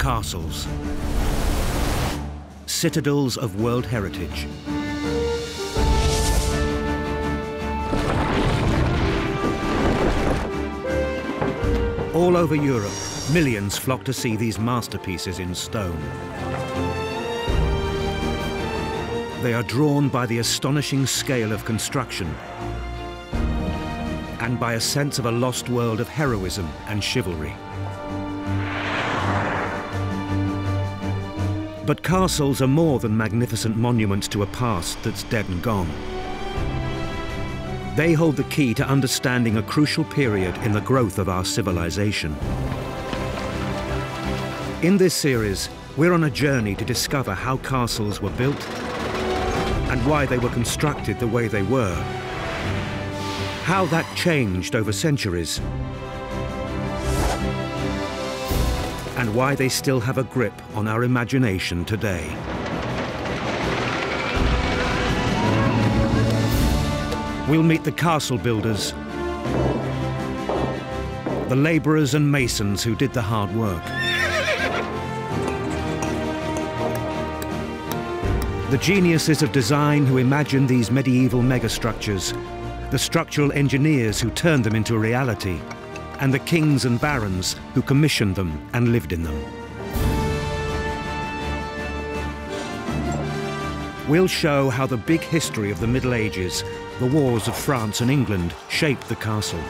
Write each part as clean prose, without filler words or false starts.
Castles. Citadels of world heritage. All over Europe, millions flock to see these masterpieces in stone. They are drawn by the astonishing scale of construction and by a sense of a lost world of heroism and chivalry. But castles are more than magnificent monuments to a past that's dead and gone. They hold the key to understanding a crucial period in the growth of our civilization. In this series, we're on a journey to discover how castles were built and why they were constructed the way they were, how that changed over centuries, and why they still have a grip on our imagination today. We'll meet the castle builders, the labourers and masons who did the hard work, the geniuses of design who imagined these medieval megastructures, the structural engineers who turned them into reality, and the kings and barons who commissioned them and lived in them. We'll show how the big history of the Middle Ages, the wars of France and England, shaped the castle.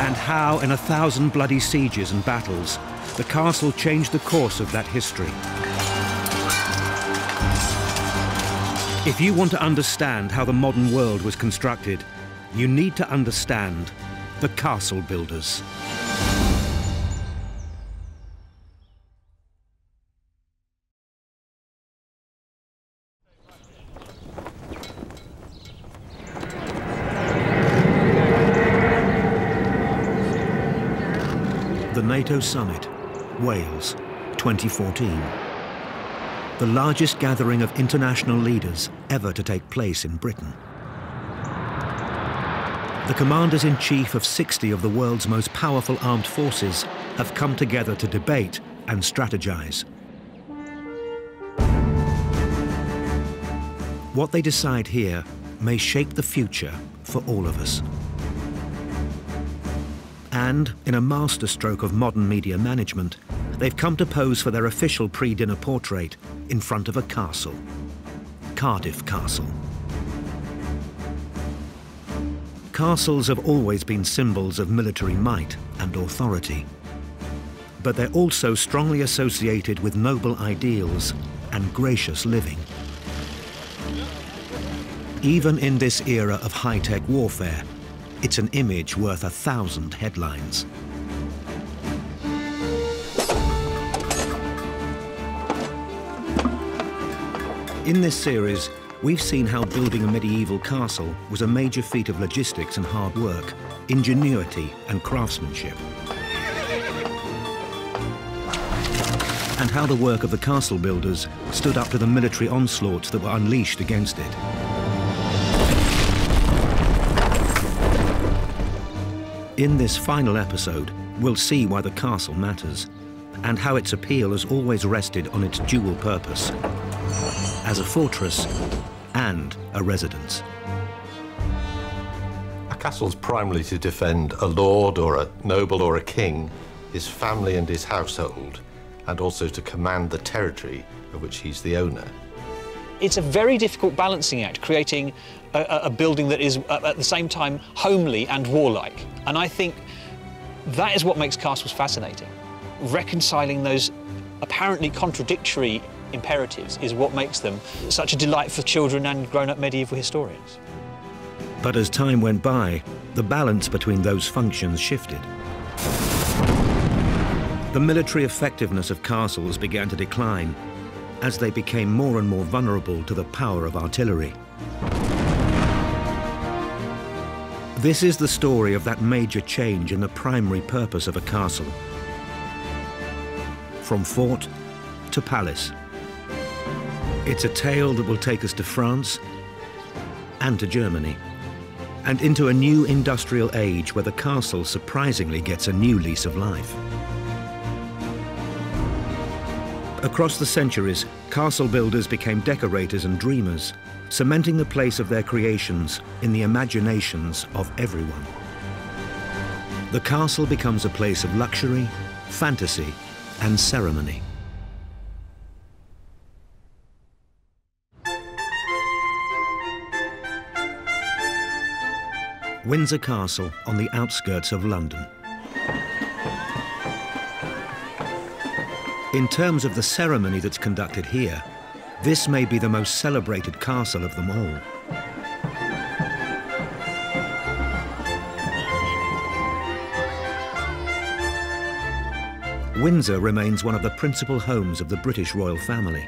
And how, in 1,000 bloody sieges and battles, the castle changed the course of that history. If you want to understand how the modern world was constructed, you need to understand the castle builders. The NATO Summit, Wales, 2014. The largest gathering of international leaders ever to take place in Britain. The commanders-in-chief of 60 of the world's most powerful armed forces have come together to debate and strategize. What they decide here may shape the future for all of us. And, in a masterstroke of modern media management, they've come to pose for their official pre-dinner portrait in front of a castle, Cardiff Castle. Castles have always been symbols of military might and authority, but they're also strongly associated with noble ideals and gracious living. Even in this era of high-tech warfare, it's an image worth 1,000 headlines. In this series, we've seen how building a medieval castle was a major feat of logistics and hard work, ingenuity and craftsmanship. And how the work of the castle builders stood up to the military onslaughts that were unleashed against it. In this final episode, we'll see why the castle matters and how its appeal has always rested on its dual purpose, as a fortress and a residence. A castle's primarily to defend a lord or a noble or a king, his family and his household, and also to command the territory of which he's the owner. It's a very difficult balancing act, creating a building that is at the same time homely and warlike. And I think that is what makes castles fascinating. Reconciling those apparently contradictory imperatives is what makes them such a delight for children and grown-up medieval historians. But as time went by, the balance between those functions shifted. The military effectiveness of castles began to decline as they became more and more vulnerable to the power of artillery. This is the story of that major change in the primary purpose of a castle. From fort to palace. It's a tale that will take us to France and to Germany. and into a new industrial age where the castle surprisingly gets a new lease of life. Across the centuries, castle builders became decorators and dreamers, cementing the place of their creations in the imaginations of everyone. The castle becomes a place of luxury, fantasy, and ceremony. Windsor Castle on the outskirts of London. In terms of the ceremony that's conducted here, this may be the most celebrated castle of them all. Windsor remains one of the principal homes of the British royal family.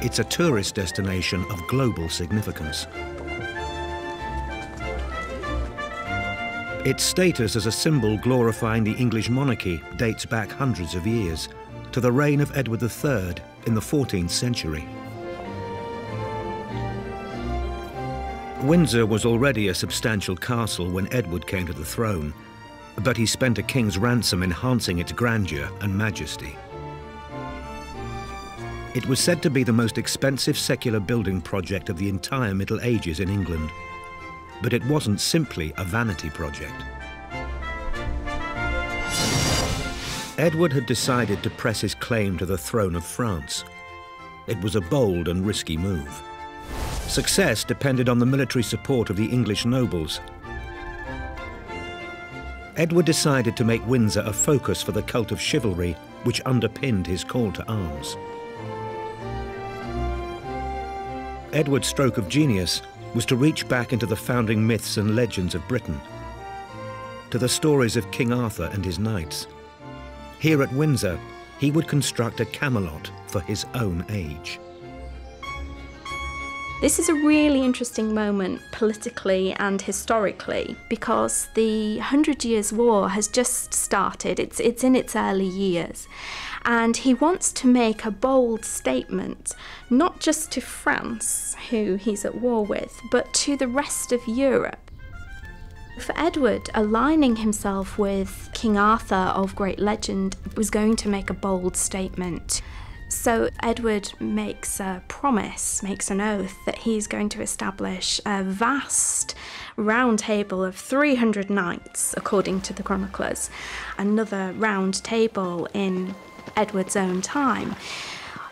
It's a tourist destination of global significance. Its status as a symbol glorifying the English monarchy dates back hundreds of years, to the reign of Edward III in the 14th century. Windsor was already a substantial castle when Edward came to the throne, but he spent a king's ransom enhancing its grandeur and majesty. It was said to be the most expensive secular building project of the entire Middle Ages in England. But it wasn't simply a vanity project. Edward had decided to press his claim to the throne of France. It was a bold and risky move. Success depended on the military support of the English nobles. Edward decided to make Windsor a focus for the cult of chivalry which underpinned his call to arms. Edward's stroke of genius was to reach back into the founding myths and legends of Britain, to the stories of King Arthur and his knights. Here at Windsor, he would construct a Camelot for his own age. This is a really interesting moment politically and historically because the 100 Years' War has just started. It's in its early years. And he wants to make a bold statement, not just to France, who he's at war with, but to the rest of Europe. For Edward, aligning himself with King Arthur of great legend was going to make a bold statement. So Edward makes a promise, makes an oath that he's going to establish a vast round table of 300 knights, according to the chroniclers, another round table in Edward's own time.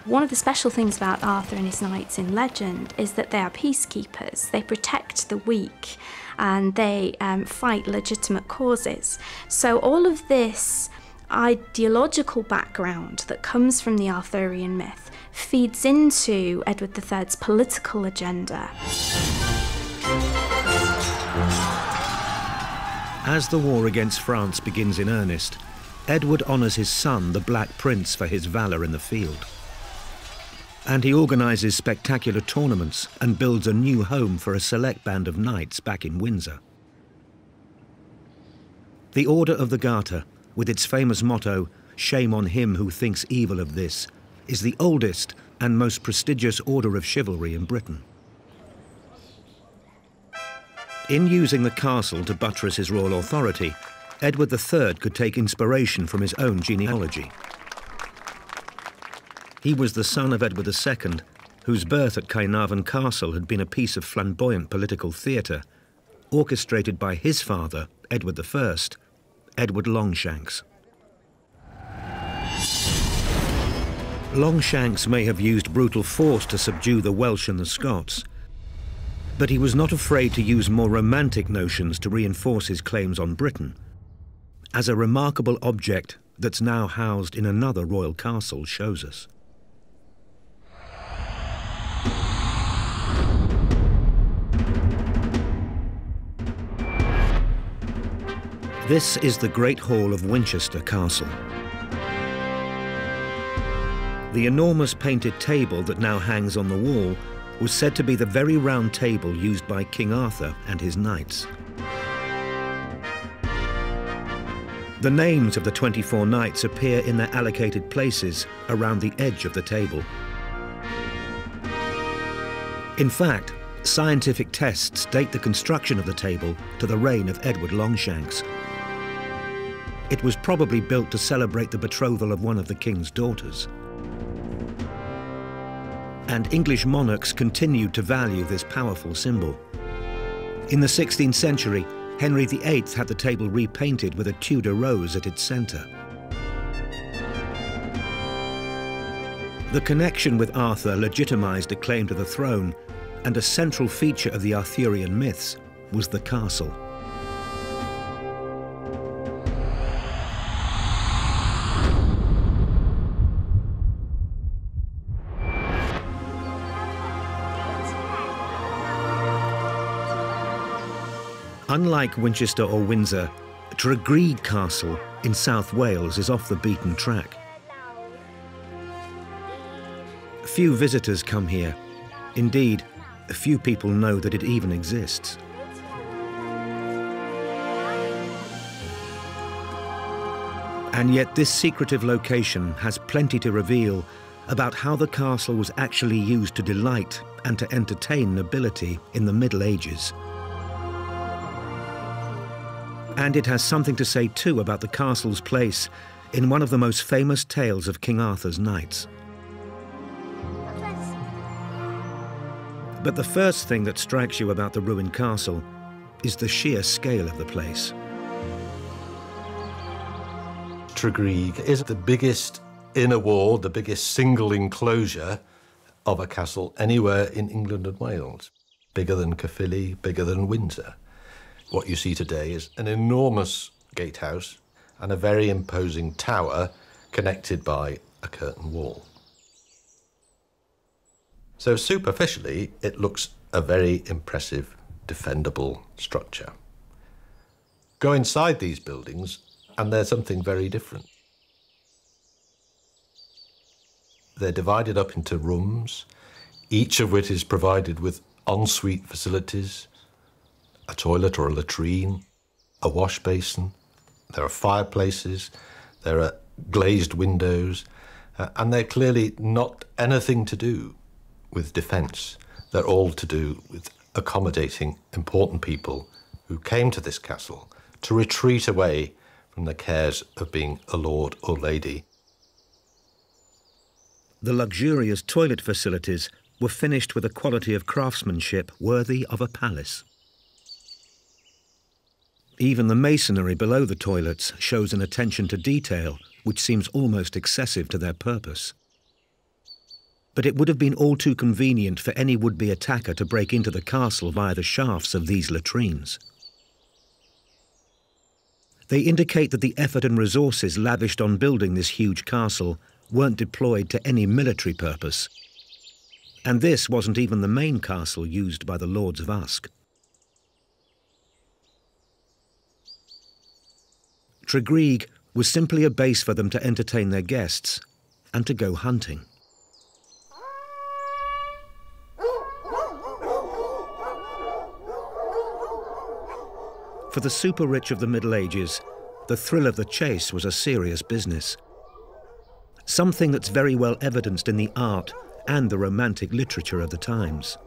One of the special things about Arthur and his knights in legend is that they are peacekeepers. They protect the weak and they fight legitimate causes. So all of this ideological background that comes from the Arthurian myth feeds into Edward III's political agenda. As the war against France begins in earnest, Edward honours his son, the Black Prince, for his valour in the field. And he organises spectacular tournaments and builds a new home for a select band of knights back in Windsor. The Order of the Garter, with its famous motto, "Shame on him who thinks evil of this," is the oldest and most prestigious order of chivalry in Britain. In using the castle to buttress his royal authority, Edward III could take inspiration from his own genealogy. He was the son of Edward II, whose birth at Caernarvon Castle had been a piece of flamboyant political theatre, orchestrated by his father, Edward I, Edward Longshanks. Longshanks may have used brutal force to subdue the Welsh and the Scots, but he was not afraid to use more romantic notions to reinforce his claims on Britain, as a remarkable object that's now housed in another royal castle shows us. This is the Great Hall of Winchester Castle. The enormous painted table that now hangs on the wall was said to be the very round table used by King Arthur and his knights. The names of the 24 knights appear in their allocated places around the edge of the table. In fact, Scientific tests date the construction of the table to the reign of Edward Longshanks. It was probably built to celebrate the betrothal of one of the king's daughters. And English monarchs continued to value this powerful symbol. In the 16th century, Henry VIII had the table repainted with a Tudor rose at its centre. The connection with Arthur legitimised a claim to the throne, and a central feature of the Arthurian myths was the castle. Unlike Winchester or Windsor, Tregearig Castle in South Wales is off the beaten track. Few visitors come here. Indeed, few people know that it even exists. And yet this secretive location has plenty to reveal about how the castle was actually used to delight and to entertain nobility in the Middle Ages. And it has something to say too about the castle's place in one of the most famous tales of King Arthur's knights. But the first thing that strikes you about the ruined castle is the sheer scale of the place. Tregearig is the biggest inner wall, the biggest single enclosure of a castle anywhere in England and Wales. Bigger than Caerphilly, bigger than Windsor. What you see today is an enormous gatehouse and a very imposing tower connected by a curtain wall. So superficially, it looks a very impressive, defendable structure. Go inside these buildings and there's something very different. They're divided up into rooms, each of which is provided with ensuite facilities, a toilet or a latrine, a wash basin. There are fireplaces, there are glazed windows, and they're clearly not anything to do with defence. They're all to do with accommodating important people who came to this castle to retreat away from the cares of being a lord or lady. The luxurious toilet facilities were finished with a quality of craftsmanship worthy of a palace. Even the masonry below the toilets shows an attention to detail which seems almost excessive to their purpose. But it would have been all too convenient for any would-be attacker to break into the castle via the shafts of these latrines. They indicate that the effort and resources lavished on building this huge castle weren't deployed to any military purpose. And this wasn't even the main castle used by the Lords of Usk. Tregearig was simply a base for them to entertain their guests and to go hunting. For the super-rich of the Middle Ages, the thrill of the chase was a serious business. Something that's very well evidenced in the art and the romantic literature of the times.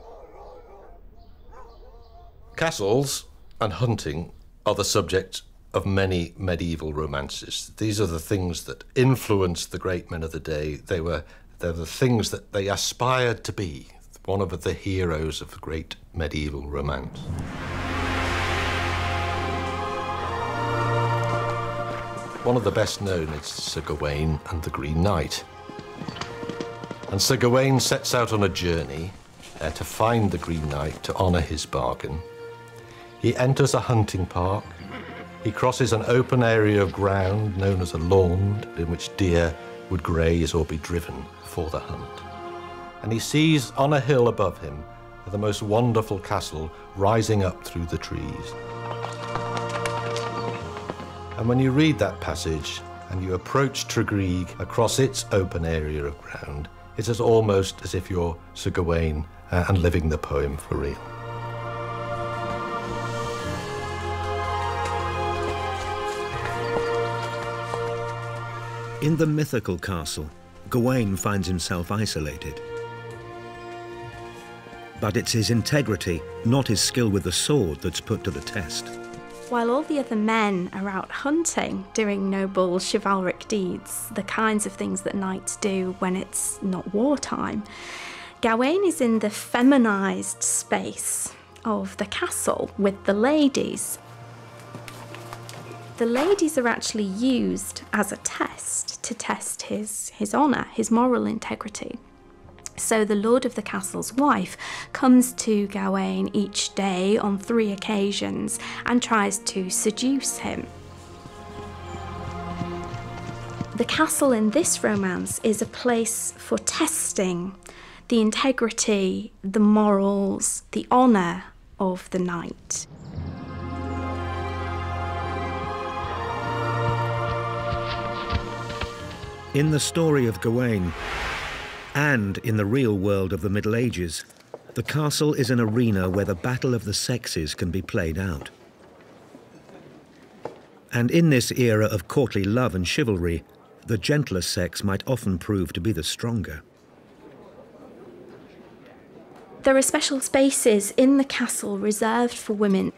Castles and hunting are the subject of many medieval romances. These are the things that influenced the great men of the day. They're the things that they aspired to be, one of the heroes of the great medieval romance. One of the best known is Sir Gawain and the Green Knight. And Sir Gawain sets out on a journey to find the Green Knight to honour his bargain. He enters a hunting park. He crosses an open area of ground known as a laund, in which deer would graze or be driven for the hunt. And he sees on a hill above him the most wonderful castle rising up through the trees. And when you read that passage and you approach Tregearig across its open area of ground, it's almost as if you're Sir Gawain and living the poem for real. In the mythical castle, Gawain finds himself isolated. But it's his integrity, not his skill with the sword, that's put to the test. While all the other men are out hunting, doing noble chivalric deeds, the kinds of things that knights do when it's not wartime, Gawain is in the feminised space of the castle with the ladies. The ladies are actually used as a test to test his honour, his moral integrity. So the lord of the castle's wife comes to Gawain each day on 3 occasions and tries to seduce him. The castle in this romance is a place for testing the integrity, the morals, the honour of the knight. In the story of Gawain, and in the real world of the Middle Ages, the castle is an arena where the battle of the sexes can be played out. And in this era of courtly love and chivalry, the gentler sex might often prove to be the stronger. There are special spaces in the castle reserved for women.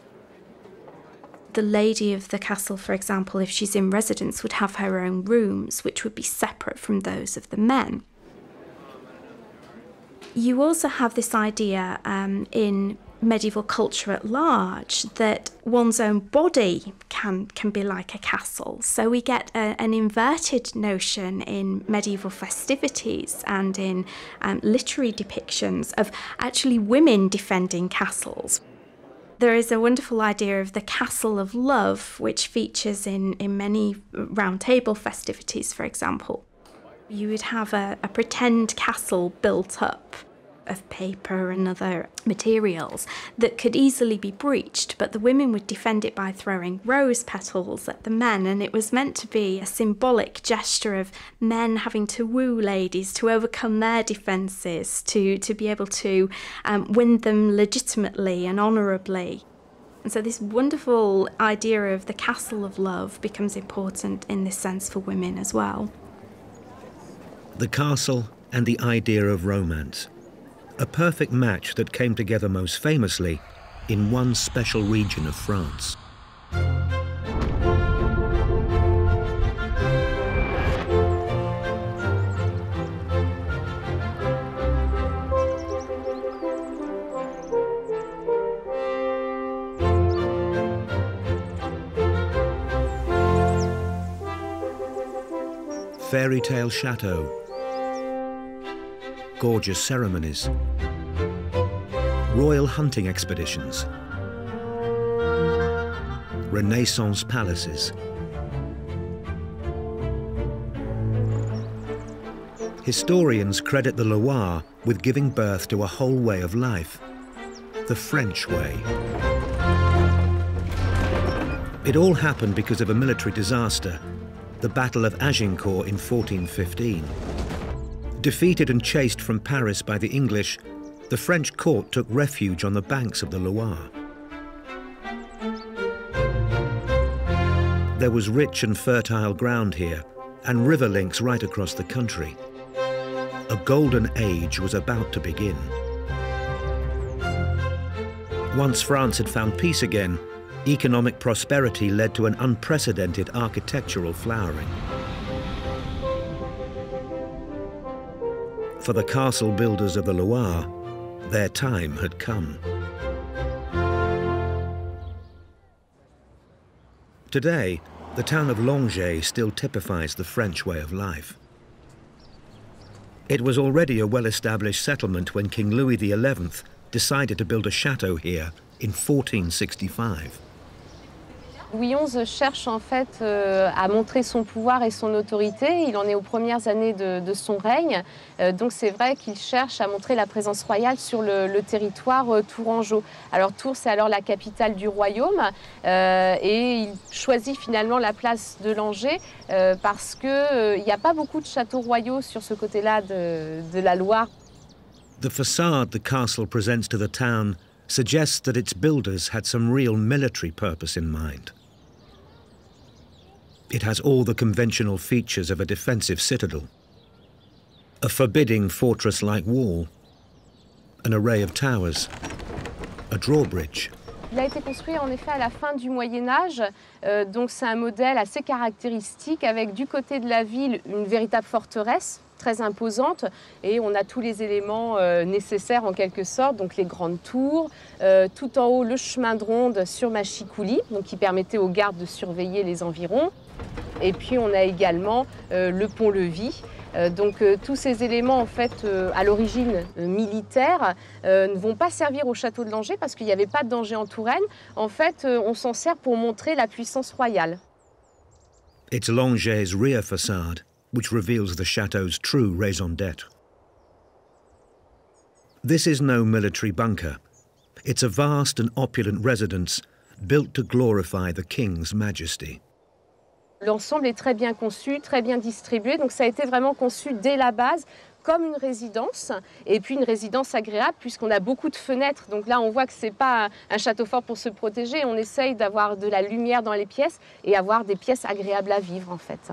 The lady of the castle, for example, if she's in residence, would have her own rooms, which would be separate from those of the men. You also have this idea in medieval culture at large that one's own body can be like a castle. So we get an inverted notion in medieval festivities and in literary depictions of actually women defending castles. There is a wonderful idea of the castle of love, which features in many round table festivities, for example. You would have a pretend castle built up of paper and other materials that could easily be breached, but the women would defend it by throwing rose petals at the men, and it was meant to be a symbolic gesture of men having to woo ladies to overcome their defences, to be able to win them legitimately and honourably. And so this wonderful idea of the castle of love becomes important in this sense for women as well. The castle and the idea of romance. A perfect match that came together most famously in one special region of France. Fairy tale chateau, gorgeous ceremonies, royal hunting expeditions, Renaissance palaces. Historians credit the Loire with giving birth to a whole way of life, the French way. It all happened because of a military disaster, the Battle of Agincourt in 1415. Defeated and chased from Paris by the English, the French court took refuge on the banks of the Loire. There was rich and fertile ground here, and river links right across the country. A golden age was about to begin. Once France had found peace again, economic prosperity led to an unprecedented architectural flowering. For the castle builders of the Loire, their time had come. Today, the town of Langeais still typifies the French way of life. It was already a well-established settlement when King Louis XI decided to build a chateau here in 1465. Louis XI cherche en fait à montrer son pouvoir et son autorité. Il en est aux premières années de son règne. Donc c'est vrai qu'il cherche à montrer la présence royale sur le territoire tourangeau. Alors Tours, c'est alors la capitale du royaume. Et il choisit finalement la place de Langeais parce qu'il n'y a pas beaucoup de châteaux royaux sur ce côté-là de la Loire. The facade the castle presents to the town suggests that its builders had some real military purpose in mind. It has all the conventional features of a defensive citadel. A forbidding fortress-like wall, an array of towers, a drawbridge. Il a été construit en effet à la fin du Moyen-Âge, donc c'est un modèle assez caractéristique avec du côté de la ville une véritable forteresse très imposante et on a tous les éléments nécessaires en quelque sorte, donc les grandes tours, tout en haut le chemin de ronde sur machicoulis, donc qui permettait aux gardes de surveiller les environs. Et puis on a également le pont-levis. Donc tous ces éléments en fait à l'origine militaire ne vont pas servir au château de Langeais parce qu'il n'y avait pas de danger en Touraine. En fait, on s'en sert pour montrer la puissance royale. It's Langeais' rear facade which reveals the château's true raison d'être. This is no military bunker. It's a vast and opulent residence built to glorify the king's majesty. L'ensemble est très bien conçu, très bien distribué, donc ça a été vraiment conçu dès la base comme une résidence, et puis une résidence agréable puisqu'on a beaucoup de fenêtres. Donc là, on voit que ce n'est pas un château fort pour se protéger, on essaye d'avoir de la lumière dans les pièces et avoir des pièces agréables à vivre en fait.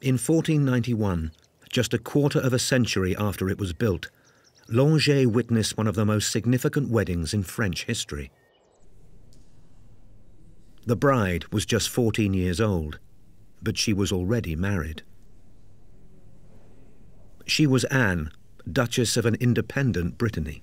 In 1491, just a quarter of a century after it was built, Langeais witnessed one of the most significant weddings in French history. The bride was just 14 years old, but she was already married. She was Anne, Duchess of an independent Brittany.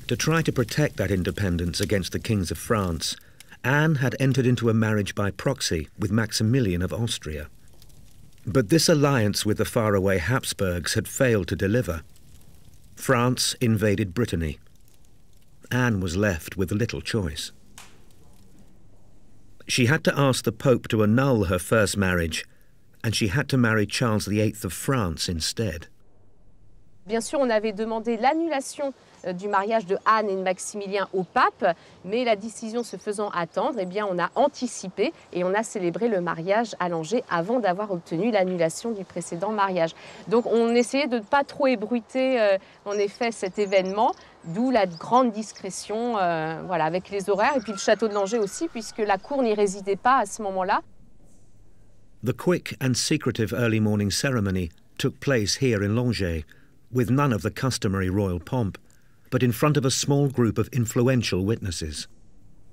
To try to protect that independence against the kings of France, Anne had entered into a marriage by proxy with Maximilian of Austria. But this alliance with the faraway Habsburgs had failed to deliver. France invaded Brittany. Anne was left with little choice. She had to ask the Pope to annul her first marriage, and she had to marry Charles VIII of France instead. Bien sûr, on avait demandé l'annulation du mariage de Anne et de Maximilien au pape, mais la décision se faisant attendre, eh bien, on a anticipé et on a célébré le mariage à Langeais avant d'avoir obtenu l'annulation du précédent mariage. Donc on essayait de ne pas trop ébruiter en effet cet événement, d'où la grande discrétion voilà, avec les horaires et puis le château de Langeais aussi, puisque la cour n'y résidait pas à ce moment-là. The quick and secretive early morning ceremony took place here in Langeais, with none of the customary royal pomp, but in front of a small group of influential witnesses.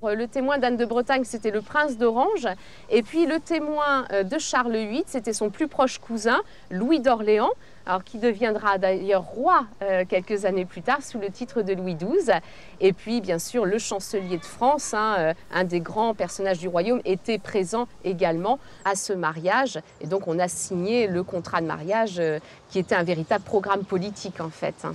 Le témoin d'Anne de Bretagne, c'était le prince d'Orange, et puis le témoin de Charles VIII, c'était son plus proche cousin, Louis d'Orléans, alors qui deviendra d'ailleurs roi quelques années plus tard sous le titre de Louis XII. Et puis, bien sûr, le chancelier de France, un des grands personnages du royaume, était présent également à ce mariage. Et donc, on a signé le contrat de mariage qui était un véritable programme politique, en fait.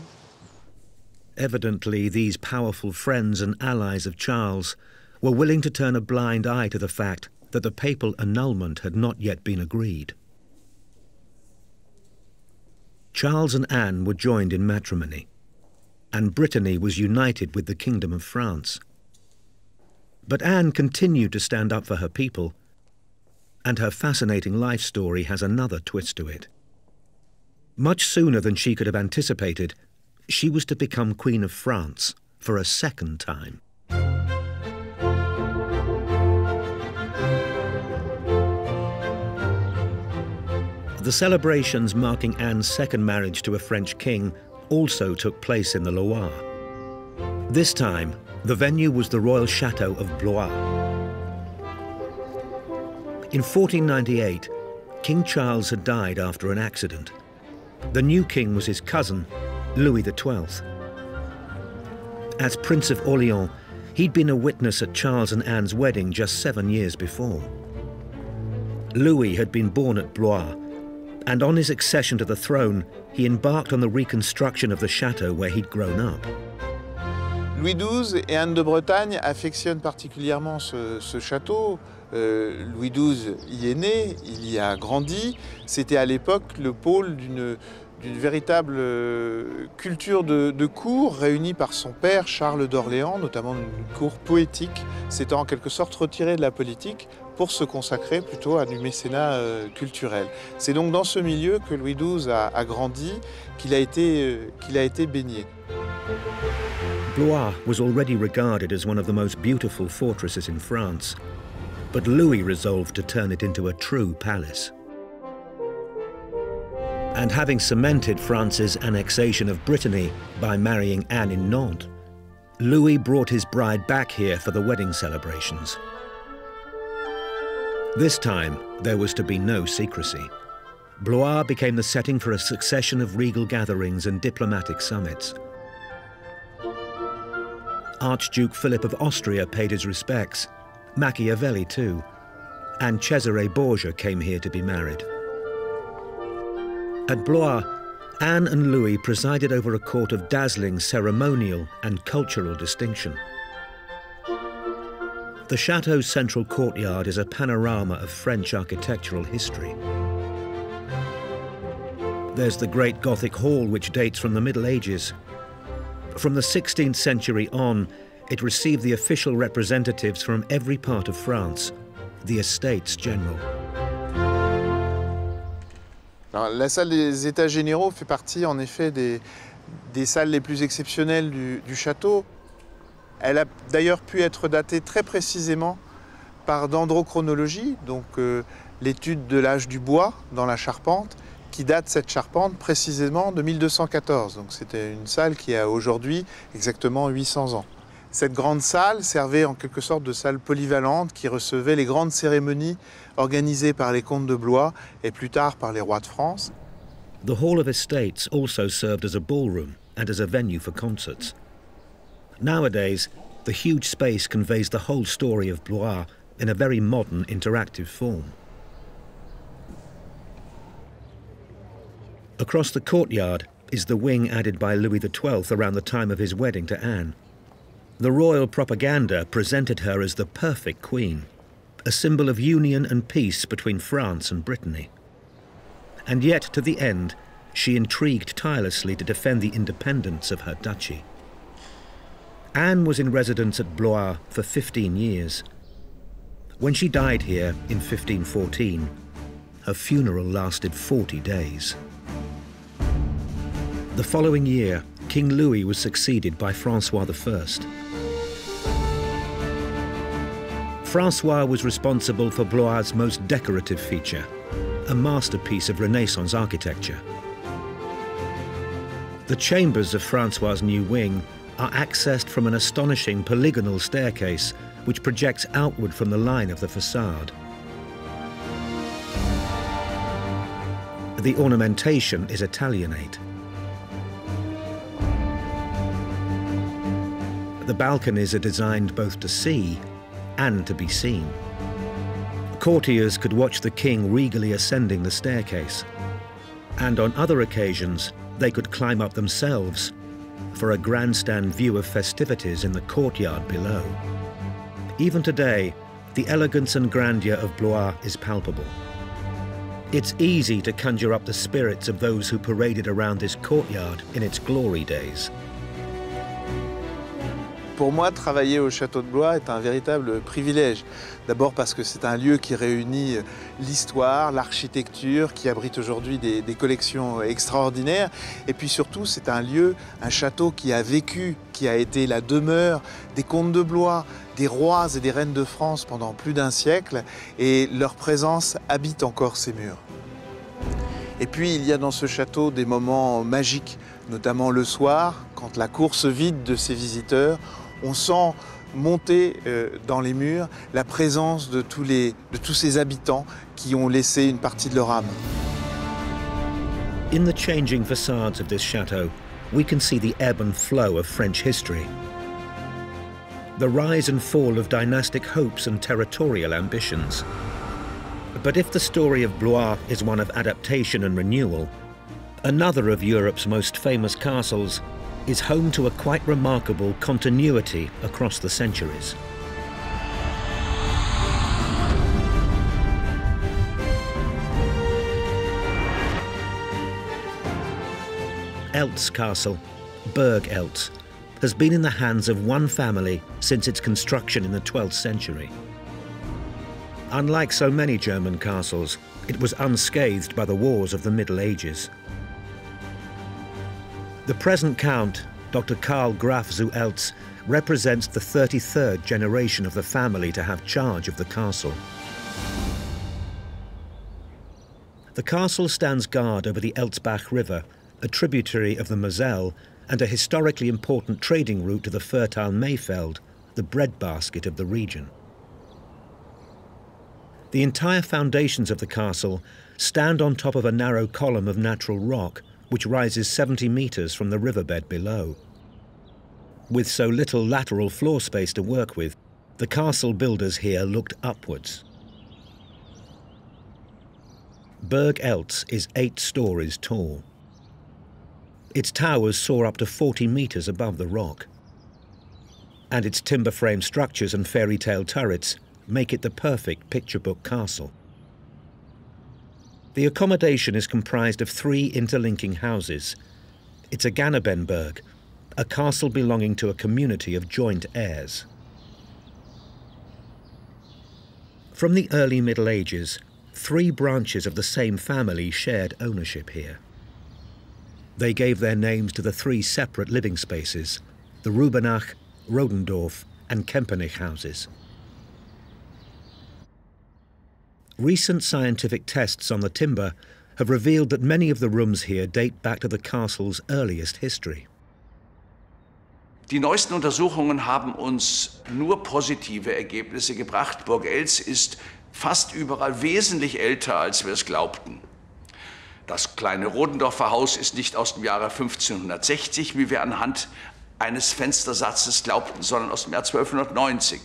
Evidently, these powerful friends and allies of Charles were willing to turn a blind eye to the fact that the papal annulment had not yet been agreed. Charles and Anne were joined in matrimony, and Brittany was united with the Kingdom of France. But Anne continued to stand up for her people, and her fascinating life story has another twist to it. Much sooner than she could have anticipated, she was to become Queen of France for a second time. The celebrations marking Anne's second marriage to a French king also took place in the Loire. This time, the venue was the royal chateau of Blois. In 1498, King Charles had died after an accident. The new king was his cousin, Louis XII. As Prince of Orléans, he'd been a witness at Charles and Anne's wedding just 7 years before. Louis had been born at Blois, and on his accession to the throne, he embarked on the reconstruction of the chateau where he'd grown up. Louis XII et Anne de Bretagne affectionnent particulièrement ce château. Louis XII y est né, il y a grandi. C'était à l'époque le pôle d'une véritable culture de cour réunie par son père Charles d'Orléans, notamment une cour poétique, s'étant en quelque sorte retiré de la politique pour se consacrer plutôt à du mécénat culturel. C'est donc dans ce milieu que Louis XII a grandi, qu'il a été baigné. Blois was already regarded as one of the most beautiful fortresses in France, but Louis resolved to turn it into a true palace. And having cemented France's annexation of Brittany by marrying Anne in Nantes, Louis brought his bride back here for the wedding celebrations. This time, there was to be no secrecy. Blois became the setting for a succession of regal gatherings and diplomatic summits. Archduke Philip of Austria paid his respects, Machiavelli too, and Cesare Borgia came here to be married. At Blois, Anne and Louis presided over a court of dazzling ceremonial and cultural distinction. The chateau's central courtyard is a panorama of French architectural history. There's the great Gothic hall, which dates from the Middle Ages. From the 16th century on, it received the official representatives from every part of France, the Estates General. Alors, la salle des États généraux fait partie en effet des salles les plus exceptionnelles du château. Elle a d'ailleurs pu être datée très précisément par dendrochronologie, donc l'étude de l'âge du bois dans la charpente, qui date cette charpente précisément de 1214. Donc c'était une salle qui a aujourd'hui exactement 800 ans. Cette grande salle servait en quelque sorte de salle polyvalente qui recevait les grandes cérémonies organisées par les comtes de Blois et plus tard par les rois de France. The Hall of Estates also served as a ballroom and as a venue for concerts. Nowadays, the huge space conveys the whole story of Blois in a very modern, interactive form. Across the courtyard is the wing added by Louis XII around the time of his wedding to Anne. The royal propaganda presented her as the perfect queen, a symbol of union and peace between France and Brittany. And yet, to the end, she intrigued tirelessly to defend the independence of her duchy. Anne was in residence at Blois for 15 years. When she died here in 1514, her funeral lasted 40 days. The following year, King Louis was succeeded by Francois I. Francois was responsible for Blois' most decorative feature, a masterpiece of Renaissance architecture. The chambers of Francois' new wing are accessed from an astonishing polygonal staircase which projects outward from the line of the facade. The ornamentation is Italianate. The balconies are designed both to see and to be seen. Courtiers could watch the king regally ascending the staircase, and on other occasions they could climb up themselves for a grandstand view of festivities in the courtyard below. Even today, the elegance and grandeur of Blois is palpable. It's easy to conjure up the spirits of those who paraded around this courtyard in its glory days. Pour moi, travailler au château de Blois est un véritable privilège. D'abord parce que c'est un lieu qui réunit l'histoire, l'architecture, qui abrite aujourd'hui des collections extraordinaires. Et puis surtout, c'est un lieu, un château qui a vécu, qui a été la demeure des comtes de Blois, des rois et des reines de France pendant plus d'un siècle. Et leur présence habite encore ces murs. Et puis, il y a dans ce château des moments magiques, notamment le soir, quand la cour se vide de ses visiteurs. On sent monter dans les murs la présence de tous ces habitants qui ont laissé une partie de leur âme. In the changing facades of this chateau, we can see the ebb and flow of French history. The rise and fall of dynastic hopes and territorial ambitions. But if the story of Blois is one of adaptation and renewal, another of Europe's most famous castles is home to a quite remarkable continuity across the centuries. Eltz Castle, Burg Eltz, has been in the hands of one family since its construction in the 12th century. Unlike so many German castles, it was unscathed by the wars of the Middle Ages. The present Count, Dr. Karl Graf zu Eltz, represents the 33rd generation of the family to have charge of the castle. The castle stands guard over the Eltz River, a tributary of the Moselle and a historically important trading route to the fertile Mayfeld, the breadbasket of the region. The entire foundations of the castle stand on top of a narrow column of natural rock which rises 70 meters from the riverbed below. With so little lateral floor space to work with, the castle builders here looked upwards. Burg Eltz is 8 stories tall. Its towers soar up to 40 meters above the rock, and its timber frame structures and fairy tale turrets make it the perfect picture book castle. The accommodation is comprised of 3 interlinking houses. It's a Gannebenberg, a castle belonging to a community of joint heirs. From the early Middle Ages, 3 branches of the same family shared ownership here. They gave their names to the 3 separate living spaces, the Rubenach, Rodendorf and Kempenich houses. Recent scientific tests on the timber have revealed that many of the rooms here date back to the castle's earliest history. Die neuesten Untersuchungen haben uns nur positive Ergebnisse gebracht. Burg Eltz ist fast überall wesentlich älter, als wir es glaubten. Das kleine Rodendorfer Haus ist nicht aus dem Jahre 1560, wie wir anhand eines Fenstersatzes glaubten, sondern aus dem Jahr 1290.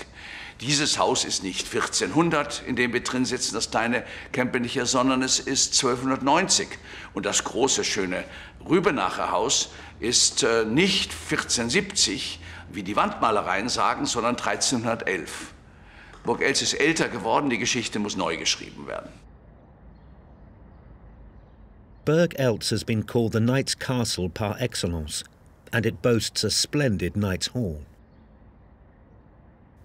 Dieses Haus ist nicht 1400, in dem wir drin sitzen, das kleine Kempenicher, sondern es ist 1290. Und das große, schöne Rübenacher Haus ist nicht 1470, wie die Wandmalereien sagen, sondern 1311. Burg Eltz ist älter geworden, die Geschichte muss neu geschrieben werden. Burg Eltz has been called the Knight's Castle par excellence, and it boasts a splendid Knight's Hall.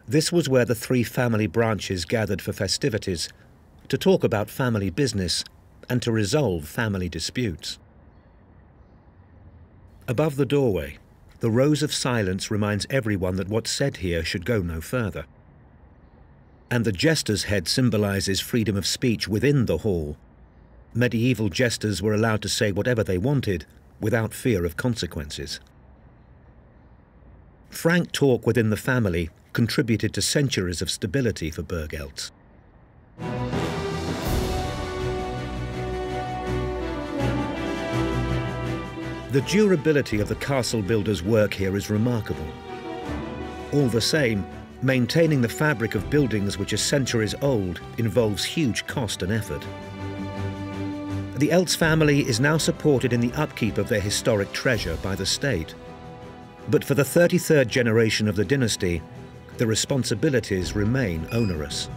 This was where the 3 family branches gathered for festivities, to talk about family business and to resolve family disputes. Above the doorway, the rose of silence reminds everyone that what's said here should go no further. And the jester's head symbolizes freedom of speech within the hall. Medieval jesters were allowed to say whatever they wanted without fear of consequences. Frank talk within the family contributed to centuries of stability for Burg Eltz. The durability of the castle builders' work here is remarkable. All the same, maintaining the fabric of buildings which are centuries old involves huge cost and effort. The Eltz family is now supported in the upkeep of their historic treasure by the state. But for the 33rd generation of the dynasty, the responsibilities remain onerous.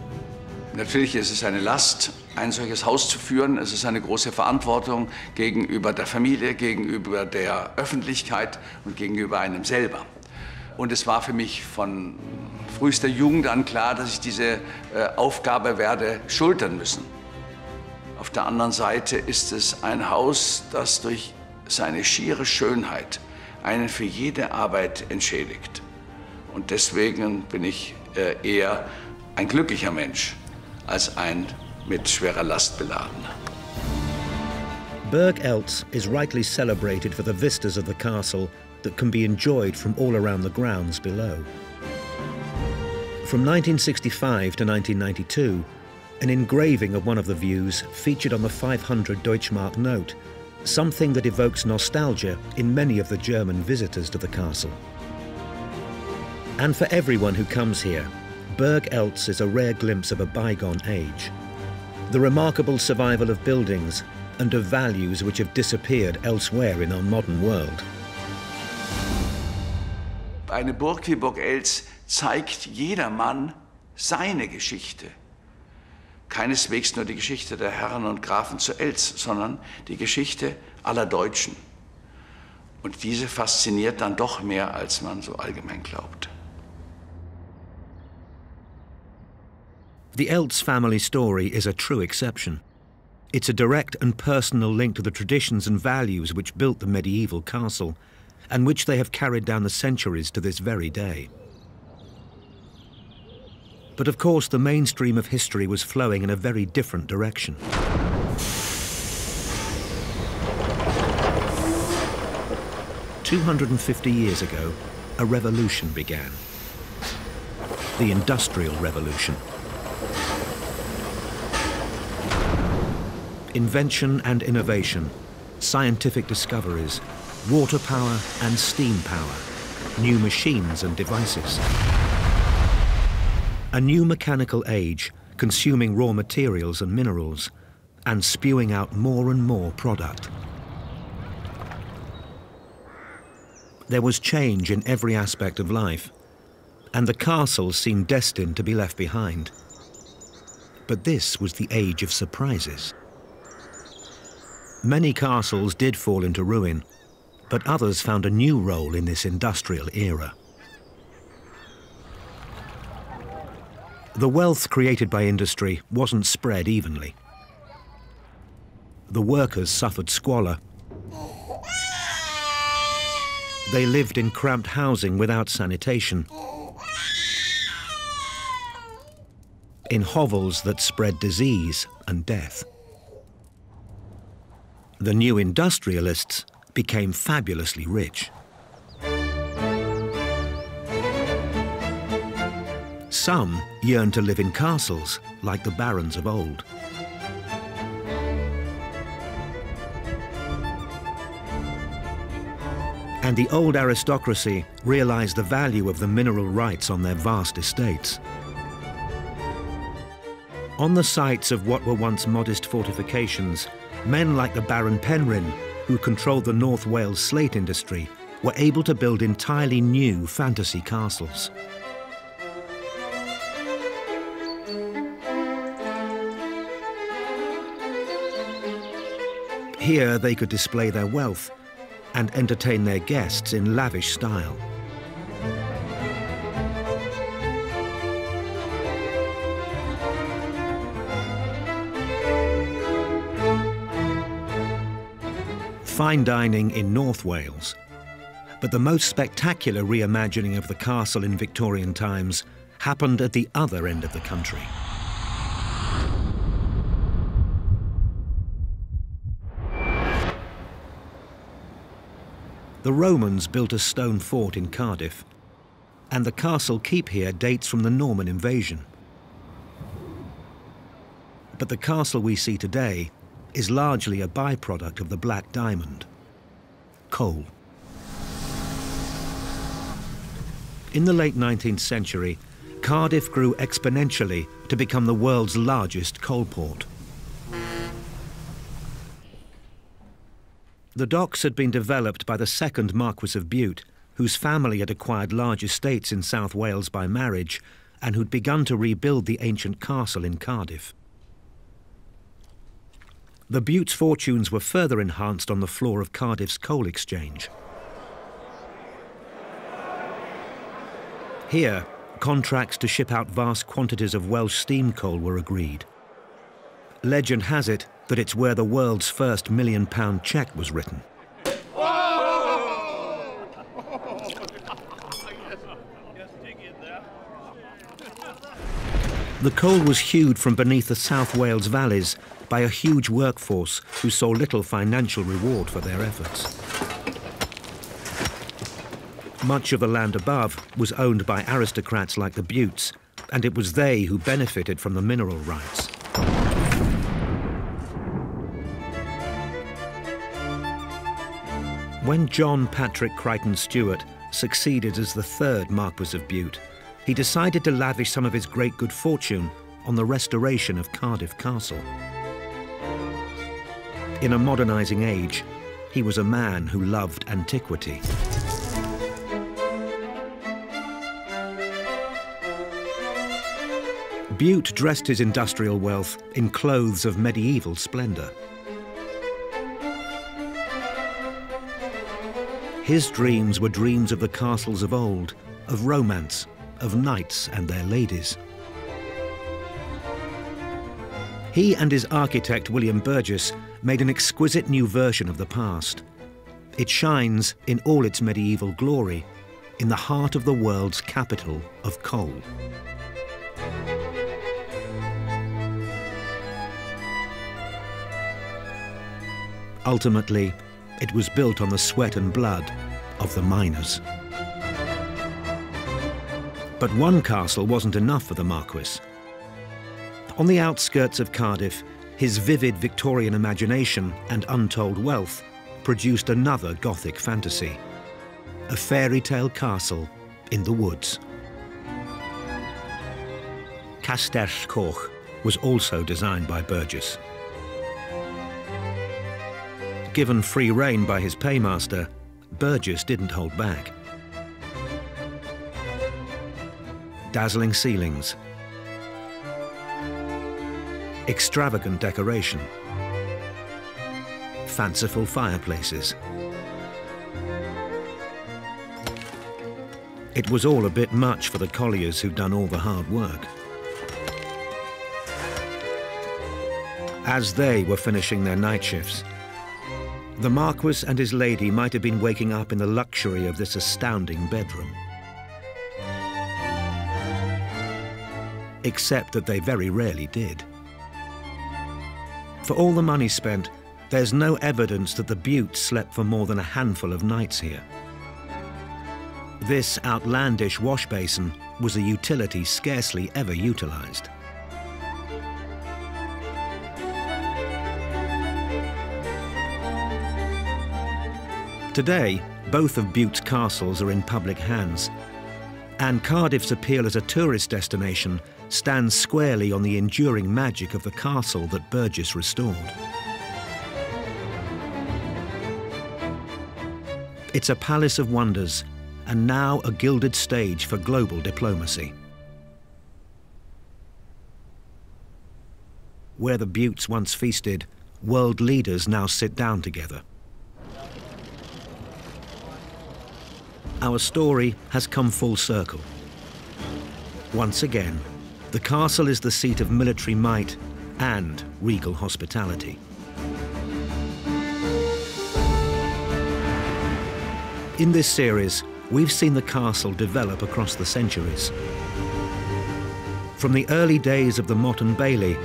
Natürlich ist es eine Last, ein solches Haus zu führen. Es ist eine große Verantwortung gegenüber der Familie, gegenüber der Öffentlichkeit und gegenüber einem selber. Und es war für mich von frühester Jugend an klar, dass ich diese Aufgabe werde schultern müssen. Auf der anderen Seite ist es ein Haus, das durch seine schiere Schönheit einen für jede Arbeit entschädigt. Und deswegen bin ich eher ein glücklicher Mensch als ein mit schwerer Last beladener. Burg Eltz is rightly celebrated for the vistas of the castle that can be enjoyed from all around the grounds below. From 1965 to 1992, an engraving of one of the views featured on the 500 Deutschmark note, something that evokes nostalgia in many of the German visitors to the castle. And for everyone who comes here, Burg Eltz is a rare glimpse of a bygone age, the remarkable survival of buildings and of values which have disappeared elsewhere in our modern world. Eine Burg wie Burg Eltz zeigt jedermann seine Geschichte. Keineswegs nur die Geschichte der Herren und Grafen zu Eltz, sondern die Geschichte aller Deutschen. Und diese fasziniert dann doch mehr, als man so allgemein glaubt. The Eltz family story is a true exception. It's a direct and personal link to the traditions and values which built the medieval castle, and which they have carried down the centuries to this very day. But of course, the mainstream of history was flowing in a very different direction. 250 years ago, a revolution began. The Industrial Revolution. Invention and innovation, scientific discoveries, water power and steam power, new machines and devices. A new mechanical age, consuming raw materials and minerals, and spewing out more and more product. There was change in every aspect of life, and the castles seemed destined to be left behind. But this was the age of surprises. Many castles did fall into ruin, but others found a new role in this industrial era. The wealth created by industry wasn't spread evenly. The workers suffered squalor. They lived in cramped housing without sanitation, in hovels that spread disease and death. The new industrialists became fabulously rich. Some yearned to live in castles like the barons of old. And the old aristocracy realized the value of the mineral rights on their vast estates. On the sites of what were once modest fortifications, men like the Baron Penrhyn, who controlled the North Wales slate industry, were able to build entirely new fantasy castles. Here they could display their wealth and entertain their guests in lavish style. Fine dining in North Wales, but the most spectacular reimagining of the castle in Victorian times happened at the other end of the country. The Romans built a stone fort in Cardiff, and the castle keep here dates from the Norman invasion. But the castle we see today is largely a byproduct of the black diamond, coal. In the late 19th century, Cardiff grew exponentially to become the world's largest coal port. The docks had been developed by the second Marquis of Bute, whose family had acquired large estates in South Wales by marriage and who'd begun to rebuild the ancient castle in Cardiff. The Bute's fortunes were further enhanced on the floor of Cardiff's coal exchange. Here, contracts to ship out vast quantities of Welsh steam coal were agreed. Legend has it that it's where the world's first £1 million cheque was written. The coal was hewed from beneath the South Wales valleys by a huge workforce who saw little financial reward for their efforts. Much of the land above was owned by aristocrats like the Butes, and it was they who benefited from the mineral rights. When John Patrick Crichton Stuart succeeded as the third Marquis of Bute, he decided to lavish some of his great good fortune on the restoration of Cardiff Castle. In a modernising age, he was a man who loved antiquity. Bute dressed his industrial wealth in clothes of medieval splendour. His dreams were dreams of the castles of old, of romance, of knights and their ladies. He and his architect William Burgess made an exquisite new version of the past. It shines in all its medieval glory in the heart of the world's capital of coal. Ultimately, it was built on the sweat and blood of the miners. But one castle wasn't enough for the Marquis. On the outskirts of Cardiff, his vivid Victorian imagination and untold wealth produced another Gothic fantasy, a fairy tale castle in the woods. Castell Coch was also designed by Burgess. Given free rein by his paymaster, Burgess didn't hold back. Dazzling ceilings, extravagant decoration, fanciful fireplaces. It was all a bit much for the colliers who'd done all the hard work. As they were finishing their night shifts, the Marquis and his lady might have been waking up in the luxury of this astounding bedroom. Except that they very rarely did. For all the money spent, there's no evidence that the Buttes slept for more than a handful of nights here. This outlandish wash basin was a utility scarcely ever utilized. Today, both of Butte's castles are in public hands, and Cardiff's appeal as a tourist destination stands squarely on the enduring magic of the castle that Burgess restored. It's a palace of wonders, and now a gilded stage for global diplomacy. Where the Buttes once feasted, world leaders now sit down together. Our story has come full circle. Once again, the castle is the seat of military might and regal hospitality. In this series, we've seen the castle develop across the centuries. From the early days of the Motte and Bailey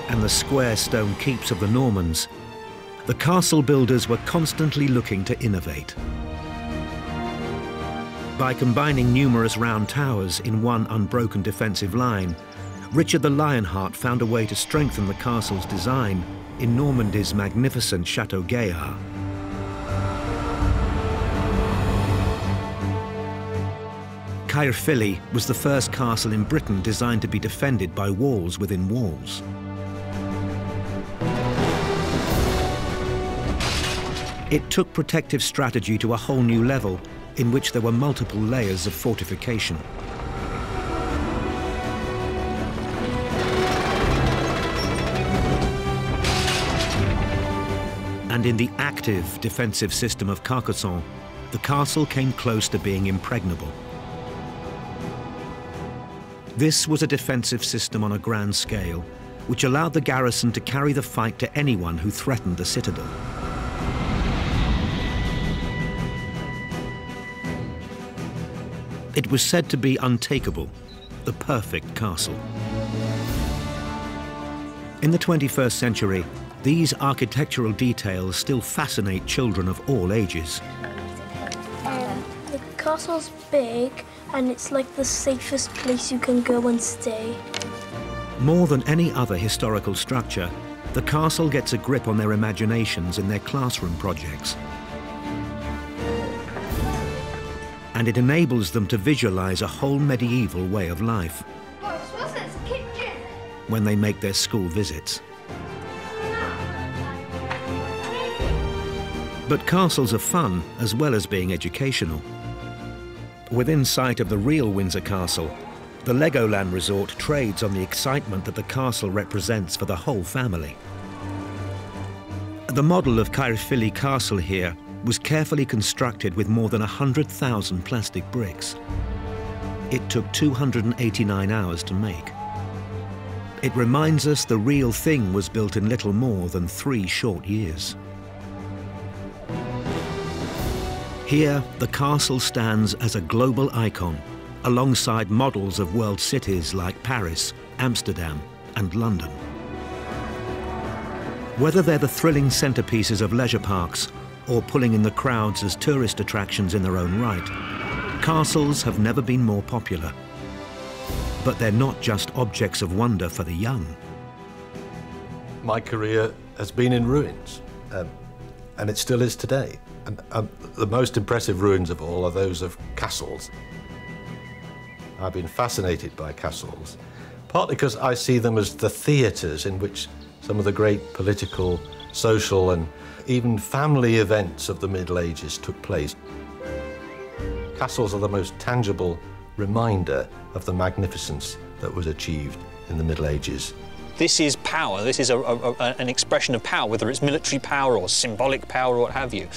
and the square stone keeps of the Normans, the castle builders were constantly looking to innovate. By combining numerous round towers in one unbroken defensive line, Richard the Lionheart found a way to strengthen the castle's design in Normandy's magnificent Chateau Gaillard. Caerphilly was the first castle in Britain designed to be defended by walls within walls. It took protective strategy to a whole new level, in which there were multiple layers of fortification. And in the active defensive system of Carcassonne, the castle came close to being impregnable. This was a defensive system on a grand scale, which allowed the garrison to carry the fight to anyone who threatened the citadel. It was said to be untakeable, the perfect castle. In the 21st century, these architectural details still fascinate children of all ages. The castle's big, and it's like the safest place you can go and stay. More than any other historical structure, the castle gets a grip on their imaginations in their classroom projects. And it enables them to visualize a whole medieval way of life when they make their school visits. But castles are fun as well as being educational. Within sight of the real Windsor Castle, the Legoland Resort trades on the excitement that the castle represents for the whole family. The model of Caerphilly Castle here was carefully constructed with more than 100,000 plastic bricks. It took 289 hours to make. It reminds us the real thing was built in little more than 3 short years. Here, the castle stands as a global icon, alongside models of world cities like Paris, Amsterdam, and London. Whether they're the thrilling centerpieces of leisure parks or pulling in the crowds as tourist attractions in their own right, castles have never been more popular. But they're not just objects of wonder for the young. My career has been in ruins, and it still is today. And the most impressive ruins of all are those of castles. I've been fascinated by castles, partly because I see them as the theatres in which some of the great political, social, and even family events of the Middle Ages took place. Castles are the most tangible reminder of the magnificence that was achieved in the Middle Ages. This is power. This is an expression of power, whether it's military power or symbolic power or what have you.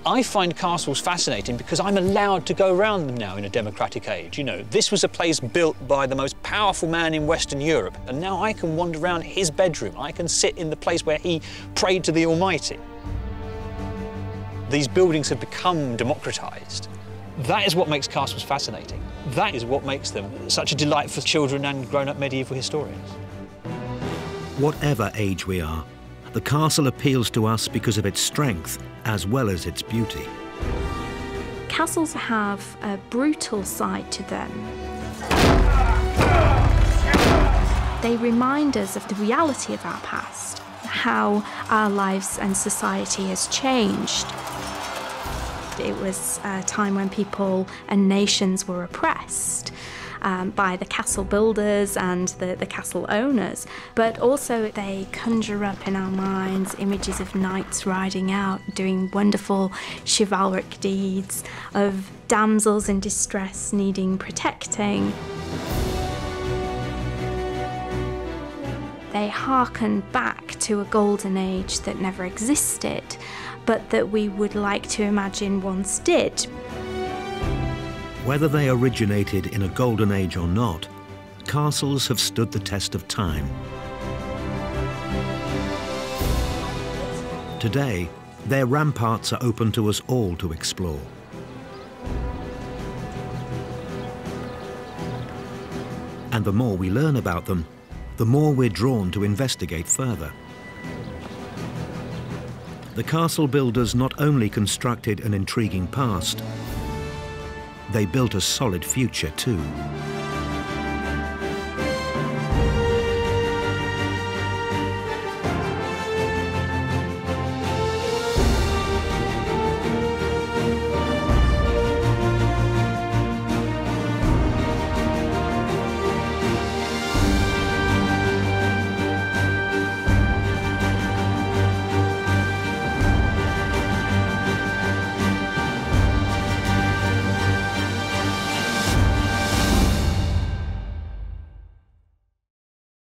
I find castles fascinating because I'm allowed to go around them now in a democratic age. You know, this was a place built by the most powerful man in Western Europe, and now I can wander around his bedroom. I can sit in the place where he prayed to the Almighty. These buildings have become democratized. That is what makes castles fascinating. That is what makes them such a delight for children and grown-up medieval historians. Whatever age we are, the castle appeals to us because of its strength as well as its beauty. Castles have a brutal side to them. They remind us of the reality of our past, how our lives and society has changed. It was a time when people and nations were oppressed by the castle builders and the castle owners, but also they conjure up in our minds images of knights riding out, doing wonderful chivalric deeds, of damsels in distress needing protecting. They hearken back to a golden age that never existed, but that we would like to imagine once did. Whether they originated in a golden age or not, castles have stood the test of time. Today, their ramparts are open to us all to explore. And the more we learn about them, the more we're drawn to investigate further. The castle builders not only constructed an intriguing past, they built a solid future too.